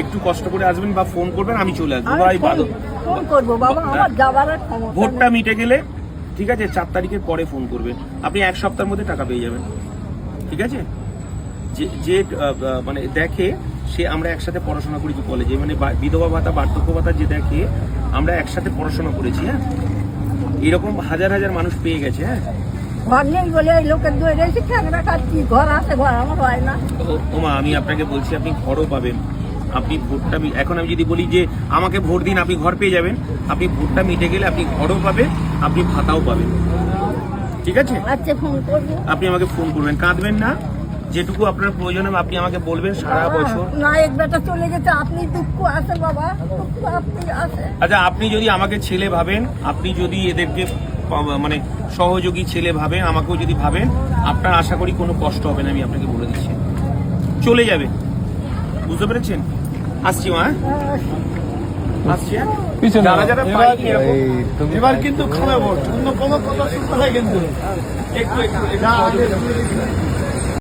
একটু কষ্ট করে আসবেন বা ফোন করবেন, আমি চলে আসবো ভাই। ফোন করবো বাবা, আমার যাবার আর ক্ষমতা নেই। ভোটটা মিটে গেলে ঠিক আছে 4 তারিখের পরে ফোন করবেন, আপনি 1 সপ্তাহের মধ্যে টাকা পেয়ে যাবেন। ঠিক আছে, যে মানে দেখে সে আমরা একসাথে পড়াশোনা করেছি কলেজে, মানে বিধবা ভাতা বার্ধক্য ভাতা যে দেখে আমরা একসাথে পড়াশোনা করেছি। হ্যাঁ, এরকম হাজার হাজার মানুষ পেয়ে গেছে। হ্যাঁ, ঘর নেই বলে এই লোকের দই রয়েছে, ঠ্যাংরা কাটছি, ঘর আছে, ঘর আমার হয় না। ওমা আমি আপনাকে বলছি আপনি ঘরও পাবেন। আপনি ভোটটা এখন আমি যদি বলি যে আমাকে ভোট দিন আপনি ঘর পেয়ে যাবেন, আপনি ভোটটা মিটে গেলে আপনি ঘরও পাবেন, আপনি ভাতাও পাবেন। ঠিক আছে, আচ্ছা ফোন করবো। আপনি আমাকে ফোন করবেন, কাঁদবেন না, যেটুকু আপনার প্রয়োজন হবে আপনি আমাকে বলবেন সারা বছর। না এক বেটা চলে গেছে, আপনি দুঃখ আছে বাবা, দুঃখ আপনি আছে। আচ্ছা, আপনি যদি আমাকে ছেলে ভাবেন, আপনি যদি এদেরকে মানে সহযোগী ছেলে ভাবেন, আমাকেও যদি ভাবেন, আপনার আশা করি কোনো কষ্ট হবে না, আমি আপনাকে বলে দিচ্ছি, চলে যাবে। বুঝতে পেরেছেন? আসছি মা, আসছি। যারা যারা পাইনি এবার কিন্তু খাবে ভোট, অন্য কোনো কথা শুনতে হয় কিন্তু একটু